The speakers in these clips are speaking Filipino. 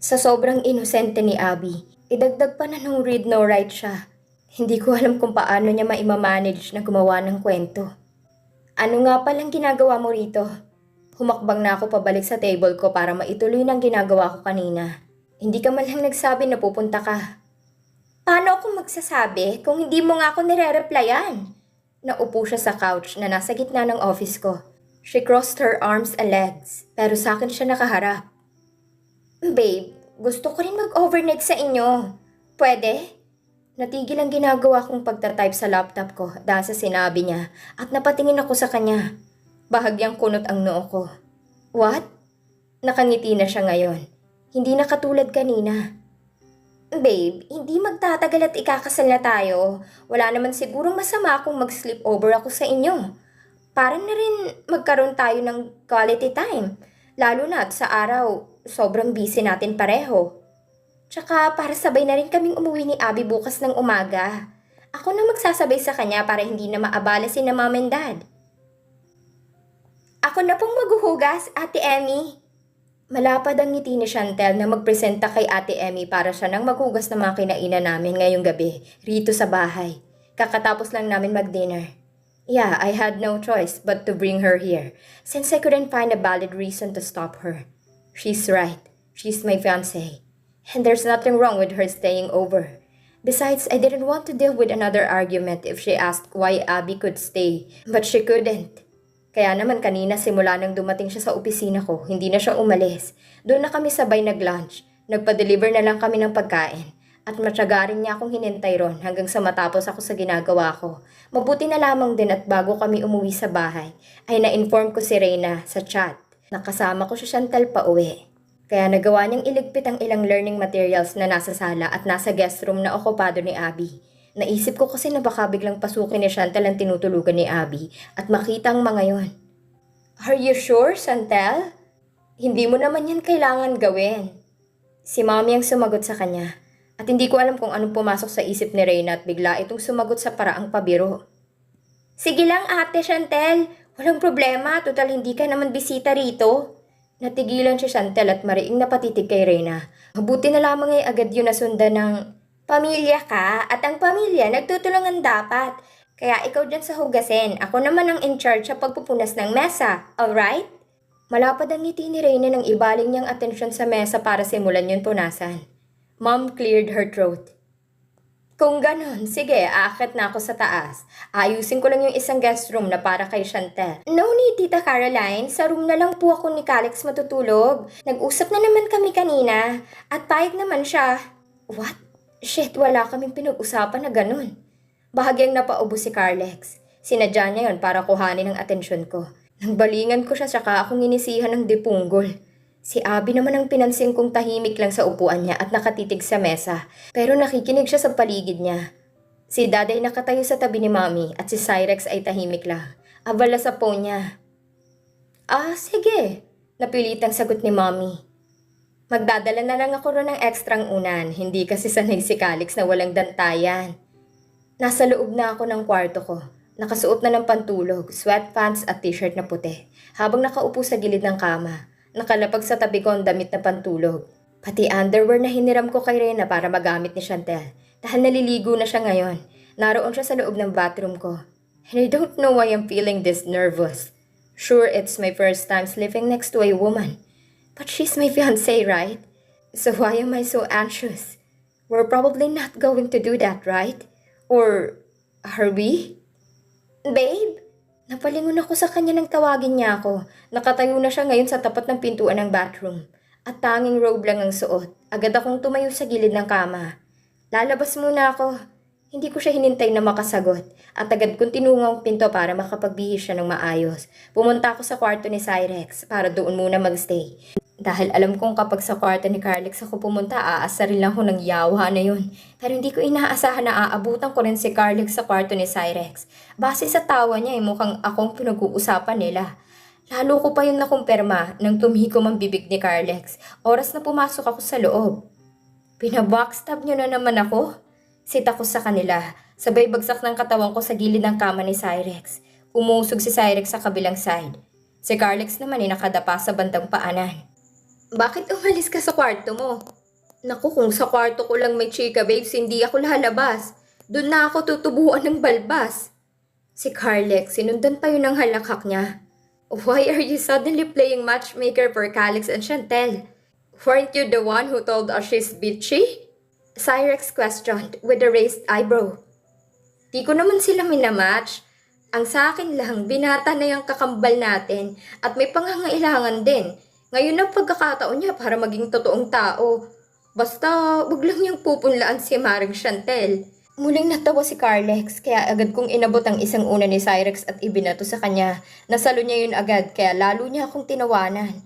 Sa sobrang inosente ni Abby, idagdag pa na nung read no write siya. Hindi ko alam kung paano niya maimamanage na gumawa ng kwento. Ano nga palang ginagawa mo rito? Humakbang na ako pabalik sa table ko para maituloy ng ginagawa ko kanina. Hindi ka man lang nagsabi na pupunta ka. Paano ako magsasabi kung hindi mo nga ako nire-replyan? Naupo siya sa couch na nasa gitna ng office ko. She crossed her arms and legs, pero sa akin siya nakaharap. Babe, gusto ko rin mag-overnight sa inyo. Pwede? Natigil ang ginagawa kong pagtatype sa laptop ko dahil sa sinabi niya at napatingin ako sa kanya. Bahagyang kunot ang noo ko. What? Nakangiti na siya ngayon. Hindi na katulad kanina. Babe, hindi magtatagal at ikakasal na tayo. Wala naman sigurong masama kung mag-sleep over ako sa inyo. Para na rin magkaroon tayo ng quality time. Lalo na sa araw, sobrang busy natin pareho. Tsaka para sabay na rin kaming umuwi ni Abby bukas ng umaga. Ako na magsasabay sa kanya para hindi na maabala si na mom and dad. Ako na pong maghuhugas, Ate Emmy. Malapad ang ngiti ni Chantel na magpresenta kay Ate Emmy para siya nang maghugas ng mga kinainan namin ngayong gabi rito sa bahay. Kakatapos lang namin mag-dinner. Yeah, I had no choice but to bring her here since I couldn't find a valid reason to stop her. She's right. She's my fiancée. And there's nothing wrong with her staying over. Besides, I didn't want to deal with another argument if she asked why Abby could stay, but she couldn't. Kaya naman kanina simula nang dumating siya sa opisina ko, hindi na siya umalis. Doon na kami sabay nag-lunch. Nagpa-deliver na lang kami ng pagkain. At matyaga rin niya akong hinintay ron hanggang sa matapos ako sa ginagawa ko. Mabuti na lamang din at bago kami umuwi sa bahay, ay na-inform ko si Reyna sa chat. Nakasama ko si Chantal pa uwi. Kaya nagawa niyang iligpit ang ilang learning materials na nasa sala at nasa guest room na okupado ni Abby. Naisip ko kasi na baka biglang pasukin ni Chantal ang tinutulugan ni Abby at makita ang mga yon. Are you sure, Chantal? Hindi mo naman yan kailangan gawin. Si Mommy ang sumagot sa kanya at hindi ko alam kung anong pumasok sa isip ni Reyna at bigla itong sumagot sa paraang pabiro. Sige lang Ate Chantal, walang problema, total hindi ka naman bisita rito. Natigilan si Chantal at mariing napatitig kay Reyna. Mabuti na lamang ay agad yun nasundan ng pamilya ka at ang pamilya nagtutulungan dapat. Kaya ikaw dyan sa hugasin, ako naman ang in charge sa pagpupunas ng mesa, alright? Malapad ang ngiti ni Reyna nang ibaling niyang atensyon sa mesa para simulan yun punasan. Mom cleared her throat. Kung ganon, sige, aakyat na ako sa taas. Ayusin ko lang yung isang guest room na para kay Chantel. No need, Tita Caroline. Sa room na lang po ako ni Calix matutulog. Nag-usap na naman kami kanina. At payag naman siya. What? Shit, wala kaming pinag-usapan na ganon. Bahagyang napaubo si Carlex. Sinadya niya yon para kuhanin ang atensyon ko. Nang balingan ko siya saka akong inisihan ng dipunggol. Si Abby naman ang pinansin kong tahimik lang sa upuan niya at nakatitig sa mesa. Pero nakikinig siya sa paligid niya. Si Dad ay nakatayo sa tabi ni Mommy at si Cyrex ay tahimik lang. Abala sa phone niya. Sige. Napilitang sagot ni Mommy. Magdadala na lang ako ron ng ekstrang unan. Hindi kasi sanay si Calix na walang dantayan. Nasa loob na ako ng kwarto ko. Nakasuot na ng pantulog, sweatpants at t-shirt na puti. Habang nakaupo sa gilid ng kama. Nakalapag sa tabi ko ang damit na pantulog. Pati underwear na hiniram ko kay Reyna para magamit ni Chantel. Dahil naliligo na siya ngayon. Naroon siya sa loob ng bathroom ko. And I don't know why I'm feeling this nervous. Sure, it's my first time sleeping next to a woman. But she's my fiancée, right? So why am I so anxious? We're probably not going to do that, right? Or are we? Babe? Napalingon ako sa kanya nang tawagin niya ako. Nakatayo na siya ngayon sa tapat ng pintuan ng bathroom. At tanging robe lang ang suot. Agad akong tumayo sa gilid ng kama. Lalabas muna ako. Hindi ko siya hinintay na makasagot. At agad kong tinungang pinto para makapagbihis siya ng maayos. Pumunta ako sa kwarto ni Cyrex para doon muna magstay. Dahil alam kong kapag sa kwarto ni Carlex ako pumunta, aasarin lang ko ng yawa na yun. Pero hindi ko inaasahan na aabutan ko rin si Carlex sa kwarto ni Cyrex. Base sa tawa niya mukhang akong pinag-uusapan nila. Lalo ko pa yun nakumpirma nang tumhikom ang bibig ni Carlex. Oras na pumasok ako sa loob. Pinabackstab niyo na naman ako? Sita ko sa kanila. Sabay bagsak ng katawan ko sa gilid ng kama ni Cyrex. Umusog si Cyrex sa kabilang side. Si Carlex naman ay nakadapa sa bandang paanan. Bakit umalis ka sa kwarto mo? Naku, kung sa kwarto ko lang may chika babes, hindi ako lalabas. Doon na ako tutubuan ng balbas. Si Carlex, sinundan pa yun ng halakak niya. Why are you suddenly playing matchmaker for Calix and Chantel? Weren't you the one who told us she's bitchy? Cyrex questioned with a raised eyebrow. Di ko naman sila minamatch. Ang sa akin lang, binata na yung kakambal natin at may pangangailangan din. Ngayon ang pagkakataon niya para maging totoong tao. Basta, wag lang niyang pupunlaan si Maring Chantel. Muling natawa si Carlex, kaya agad kong inabot ang isang una ni Cyrex at ibinato sa kanya. Nasalo niya yun agad, kaya lalo niya akong tinawanan.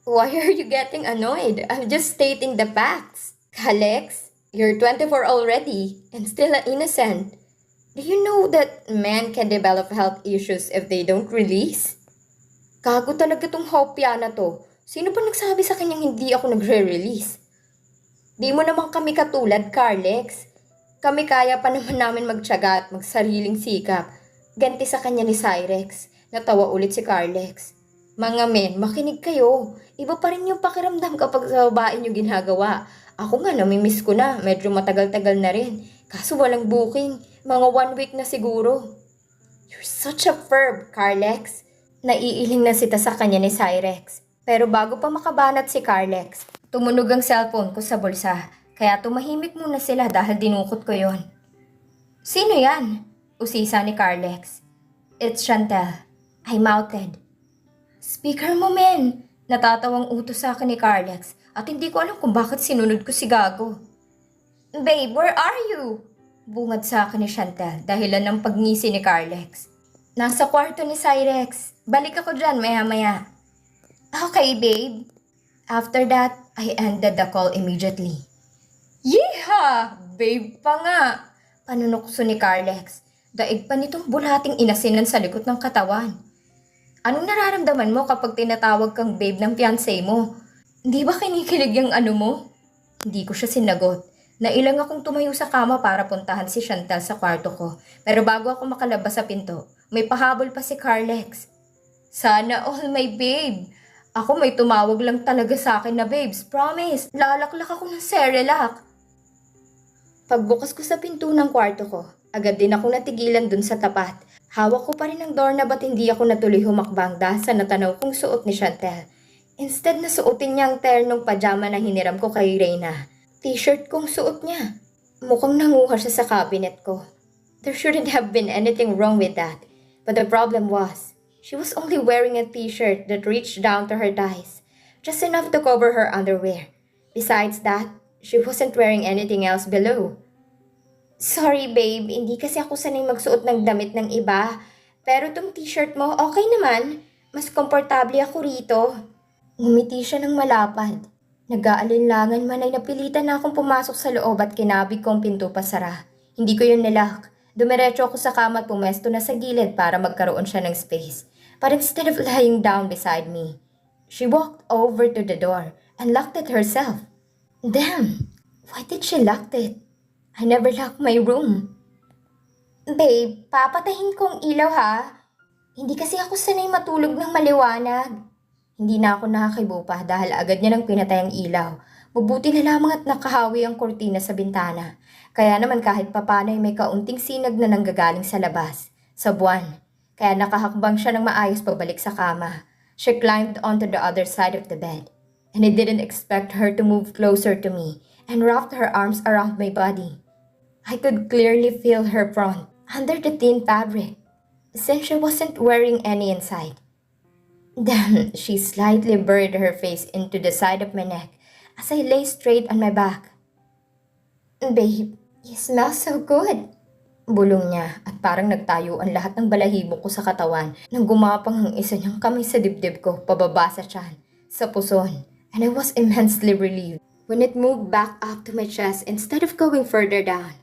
Why are you getting annoyed? I'm just stating the facts. Alex, you're 24 already and still an innocent. Do you know that men can develop health issues if they don't release? Gago talaga tong hopya na to. Sino pa nagsabi sa kanyang hindi ako nagre-release? Di mo naman kami katulad, Carlex. Kami kaya pa naman namin magtiyaga at magsariling sikap. Ganti sa kanya ni Cyrex. Natawa ulit si Carlex. Mga men, makinig kayo. Iba pa rin yung pakiramdam kapag sa babae nyo ginagawa. Ako nga, namimiss ko na. Medyo matagal-tagal na rin. Kaso walang booking. Mga 1 week na siguro. You're such a verb, Carlex. Naiiling na sita sa kanya ni Cyrex. Pero bago pa makabanat si Carlex, tumunog ang cellphone ko sa bulsa. Kaya tumahimik muna sila dahil dinukot ko yon. Sino yan? Usisa ni Carlex. It's Chantel. I mouthed. Speaker mo, men. Natatawang utos sa akin ni Carlex at hindi ko alam kung bakit sinunod ko si Gago. Babe, where are you? Bungad sa akin ni Chantel dahilan ng pagngisi ni Carlex. Nasa kwarto ni Cyrex. Balik ako dyan maya-maya. Okay, babe. After that, I ended the call immediately. Yeeha! Babe pa nga! Panunokso ni Carlex. Daig pa nitong bulating inasinan sa likod ng katawan. Anong nararamdaman mo kapag tinatawag kang babe ng fiancé mo? Hindi ba kinikilig yung ano mo? Hindi ko siya sinagot. Nailang akong tumayo sa kama para puntahan si Chantel sa kwarto ko. Pero bago ako makalabas sa pinto, may pahabol pa si Carlex. Sana all my babe. Ako may tumawag lang talaga sa akin na babes. Promise, lalaklak ako ng Cerelac. Pagbukas ko sa pinto ng kwarto ko, agad din ako natigilan dun sa tapat. Hawak ko pa rin ang doorknob at hindi ako natuloy humakbang dahil sa natanaw kong suot ni Chantel. Instead na suotin niya ang ternong pajama na hiniram ko kay Reyna. T-shirt kong suot niya. Mukhang nanguha siya sa cabinet ko. There shouldn't have been anything wrong with that. But the problem was, she was only wearing a t-shirt that reached down to her thighs, just enough to cover her underwear. Besides that, she wasn't wearing anything else below. Sorry babe, hindi kasi ako sanay magsuot ng damit ng iba. Pero tong t-shirt mo, okay naman. Mas komportable ako rito. Ngumiti siya ng malapad. Nag-aalinlangan man ay napilitan na akong pumasok sa loob at kinabig kong pinto pasara. Hindi ko yun nilak. Dumiretso ako sa kama at pumesto na sa gilid para magkaroon siya ng space. But instead of lying down beside me, she walked over to the door and locked it herself. Damn! Why did she lock it? I never locked my room. Babe, papatahin kong ilaw ha. Hindi kasi ako sanay matulog ng maliwanag. Hindi na ako nakakibupa dahil agad niya nang pinatay ang ilaw. Mabuti na lamang at nakahawi ang kortina sa bintana. Kaya naman kahit papano ay may kaunting sinag na nanggagaling sa labas, sa buwan. Kaya nakahakbang siya ng maayos pabalik sa kama. She climbed onto the other side of the bed. And I didn't expect her to move closer to me and wrapped her arms around my body. I could clearly feel her front under the thin fabric, since she wasn't wearing any inside. Then she slightly buried her face into the side of my neck as I lay straight on my back. Babe, you smell so good. Bulong niya at parang nagtayo ang lahat ng balahibo ko sa katawan nang gumapang ang isa niyang kamay sa dibdib ko pababa sa tiyan, sa puson, and I was immensely relieved when it moved back up to my chest instead of going further down.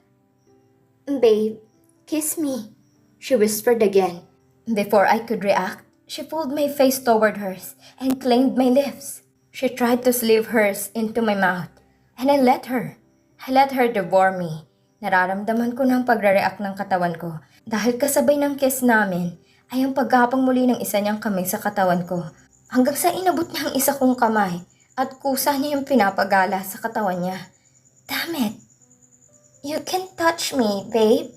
Babe, kiss me, she whispered again. Before I could react, she pulled my face toward hers and claimed my lips. She tried to slip hers into my mouth, and I let her. I let her devour me. Nararamdaman ko ng pagre-react ng katawan ko dahil kasabay ng kiss namin ay ang paggapang muli ng isa niyang kamay sa katawan ko hanggang sa inabot niya ang isa kong kamay at kusa niya yung pinapagala sa katawan niya. Damn it! You can touch me, babe.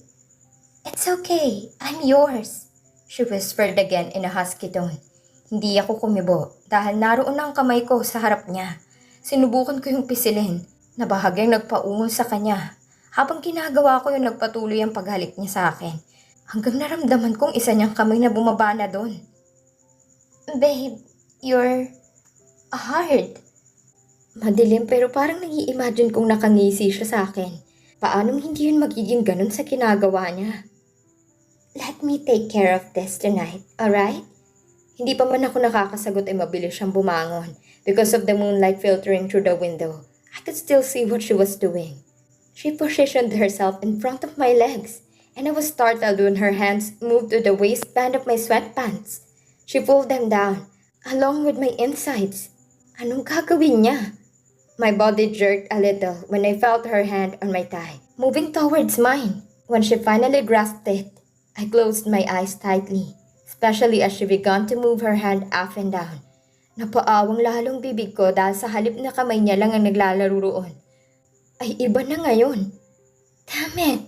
It's okay. I'm yours. She whispered again in a husky tone. Hindi ako kumibo dahil naroon ang kamay ko sa harap niya. Sinubukan ko yung pisilin na bahagyang nagpaungol sa kanya. Habang ginagawa ko yung nagpatuloy ang paghalik niya sa akin. Hanggang naramdaman kong isa niyang kamay na bumaba na doon. Babe, you're hard. Madilim pero parang nag-i-imagine kong nakangisi siya sa akin. Paanong hindi yun magiging ganun sa ginagawa niya? Let me take care of this tonight, alright? Hindi pa man ako nakakasagot ay mabilis siyang bumangon. Because of the moonlight filtering through the window, I could still see what she was doing. She positioned herself in front of my legs, and I was startled when her hands moved to the waistband of my sweatpants. She pulled them down, along with my insides. Anong gagawin niya? My body jerked a little when I felt her hand on my thigh, moving towards mine. When she finally grasped it, I closed my eyes tightly, especially as she began to move her hand up and down. Napaawang lalong bibig ko dahil sa halip na kamay niya lang ang naglalaro roon. Ay iba na ngayon. Damn it!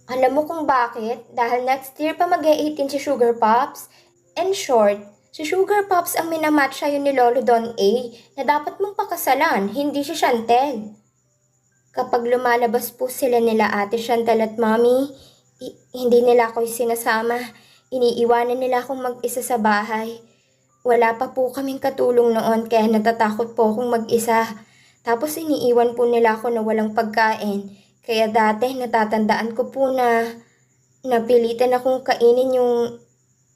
Alam mo kung bakit? Dahil next year pa mag-18 si Sugar Pops. In short, si Sugar Pops ang minamatch sa'yo ni Lolo Don A na dapat mong pakasalan, hindi si Chantel. Kapag lumalabas po sila nila Ate Chantel at Mommy, hindi nila ako sinasama. Iniiwanan nila akong mag-isa sa bahay. Wala pa po kaming katulong noon kaya natatakot po akong mag-isa. Tapos iniiwan po nila ako na walang pagkain. Kaya dati natatandaan ko po na napilitan akong kainin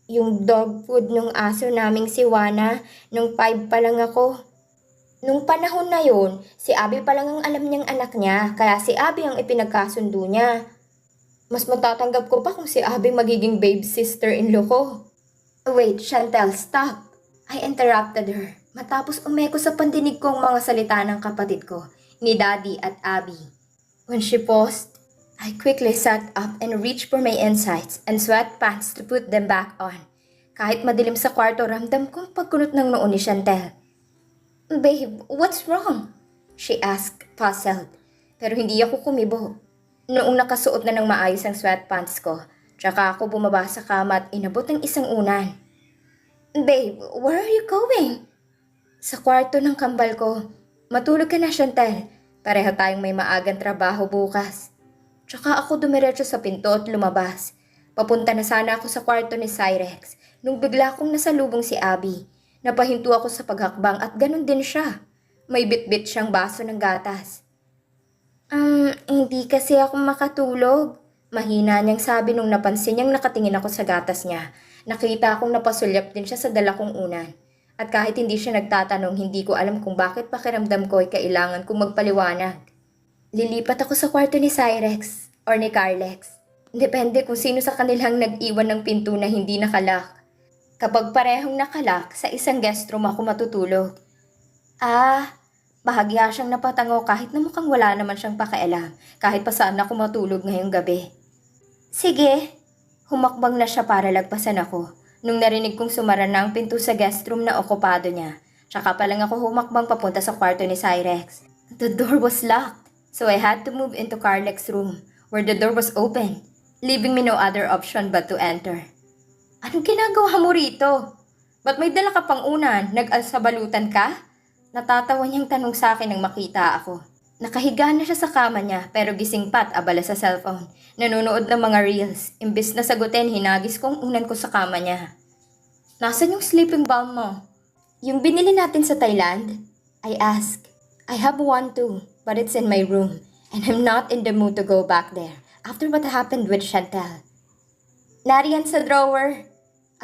yung dog food ng aso naming si Wana nung 5 pa lang ako. Nung panahon na yun, si Abby pa lang ang alam niyang anak niya, kaya si Abby ang ipinagkasundo niya. Mas matatanggap ko pa kung si Abby magiging babe sister-in-law ko. Wait, Chantel, stop! I interrupted her, matapos umeko sa pandinig ko ang mga salita ng kapatid ko, ni Daddy at Abby. When she paused, I quickly sat up and reached for my insides and sweatpants to put them back on. Kahit madilim sa kwarto, ramdam kong pagkunot ng noo ni Chantel. Babe, what's wrong? She asked, puzzled. Pero hindi ako kumibo. Noong nakasuot na ng maayos ang sweatpants ko, tsaka ako bumaba sa kama at inabot ng isang unan. Babe, where are you going? Sa kwarto ng kambal ko. Matulog ka na, Chantel. Pareho tayong may maagang trabaho bukas. Tsaka ako dumiretso sa pinto at lumabas. Papunta na sana ako sa kwarto ni Cyrex nung bigla kong nasalubong si Abby. Napahinto ako sa paghakbang at ganun din siya. May bitbit siyang baso ng gatas. Hindi kasi ako makatulog. Mahina niyang sabi nung napansin niyang nakatingin ako sa gatas niya. Nakita akong napasulyap din siya sa dala kong unan. At kahit hindi siya nagtatanong, hindi ko alam kung bakit pakiramdam ko ay kailangan kong magpaliwanag. Lilipat ako sa kwarto ni Cyrex or ni Carlex. Depende kung sino sa kanilang nag-iwan ng pinto na hindi nakalak. Kapag parehong nakalak, sa isang guest room ako matutulog. Bahagya siyang napatango kahit na mukhang wala naman siyang pakialam kahit pa saan ako matulog ngayong gabi. Sige, humakbang na siya para lagpasan ako nung narinig kong sumara na ang pinto sa guest room na okupado niya. Tsaka pa lang ako humakbang papunta sa kwarto ni Cyrex. The door was locked, so I had to move into Carlex's room where the door was open, leaving me no other option but to enter. Anong ginagawa mo rito? Ba't may dala ka pang unan? Nag-alsabalutan ka? Natatawa niyang tanong sa akin nang makita ako. Nakahiga na siya sa kama niya pero gising pa't abala sa cellphone. Nanonood ng mga reels. Imbis na sagutin, hinagis kong unan ko sa kama niya. Nasaan yung sleeping balm mo? Yung binili natin sa Thailand? I asked. I have one too, but it's in my room. And I'm not in the mood to go back there after what happened with Chantel. Nariyan sa drawer.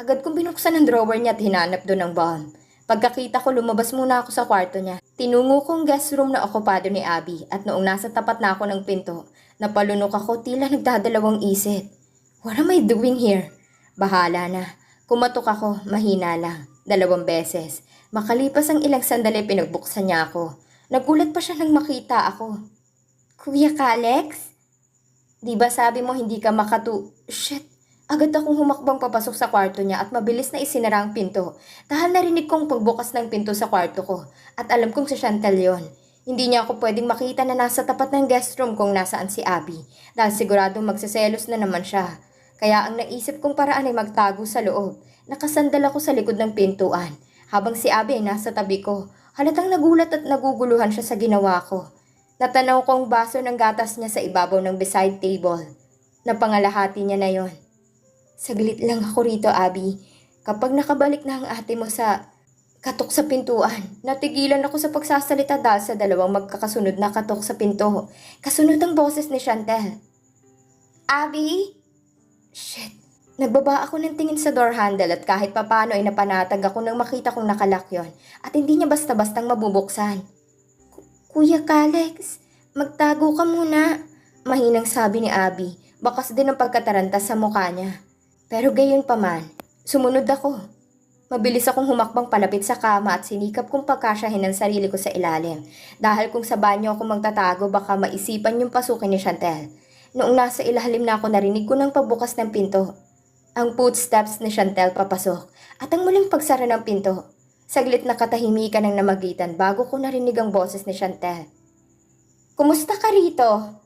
Agad kong binuksan ang drawer niya at hinanap doon ang balm. Pagkakita ko, lumabas muna ako sa kwarto niya. Tinungo kong guest room na okupado ni Abby at noong nasa tapat na ako ng pinto, napalunok ako tila nagdadalawang isip. What am I doing here? Bahala na. Kumatok ako, mahina lang. 2 beses. Makalipas ang ilang sandali, pinagbuksan niya ako. Nagulat pa siya nang makita ako. Kuya Kalex? Di ba sabi mo hindi ka Shit, Agad akong humakbang papasok sa kwarto niya at mabilis na isinara ang pinto dahil narinig kong pagbukas ng pinto sa kwarto ko at alam kong si Chantel yon. Hindi niya ako pwedeng makita na nasa tapat ng guest room kung nasaan si Abby dahil sigurado magseselos na naman siya. Kaya ang naisip kong paraan ay magtago sa loob. Nakasandal ako sa likod ng pintuan habang si Abby ay nasa tabi ko. Halatang nagulat at naguguluhan siya sa ginawa ko. Natanaw ko ang baso ng gatas niya sa ibabaw ng beside table. Napangalahati niya na yon. Saglit lang ako rito, Abby. Kapag nakabalik na ang ate mo sa katok sa pintuan, natigilan ako sa pagsasalita dahil sa dalawang magkakasunod na katok sa pinto. Kasunod ang boses ni Chantel. Abby? Shit. Nagbaba ako ng tingin sa door handle at kahit papano ay napanatag ako nang makita kong nakalak yon at hindi niya basta-bastang mabubuksan. Kuya Kalex, magtago ka muna. Mahinang sabi ni Abby, bakas din ang pagkataranta sa mukha niya. Pero gayon pa man, sumunod ako. Mabilis akong humakbang palapit sa kama at sinikap kong pagkasyahin ang sarili ko sa ilalim. Dahil kung sa banyo ako magtatago baka maisipan yung pasukin ni Chantel. Noong nasa ilalim na ako narinig ko ng pagbukas ng pinto. Ang footsteps ni Chantel papasok at ang muling pagsara ng pinto. Saglit na katahimikan ang namagitan bago ko narinig ang boses ni Chantel. Kumusta ka rito?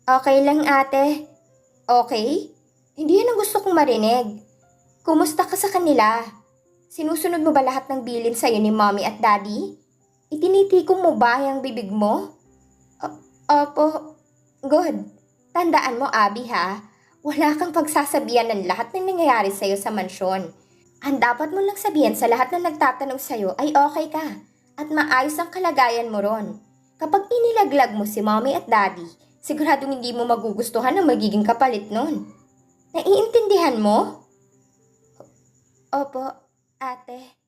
Okay lang ate. Okay? Hindi yan ang gusto kong marinig. Kumusta ka sa kanila? Sinusunod mo ba lahat ng bilin sa'yo ni mommy at daddy? Itinitikom mo ba ang bibig mo? Opo. Good. Tandaan mo, Abby ha. Wala kang pagsasabihan ng lahat ng nangyayari sa'yo sa mansyon. Ang dapat mo lang sabihin sa lahat na nagtatanong sa'yo ay okay ka. At maayos ang kalagayan mo ron. Kapag inilaglag mo si mommy at daddy, siguradong hindi mo magugustuhan ang magiging kapalit nun. Naiintindihan mo? Opo, ate.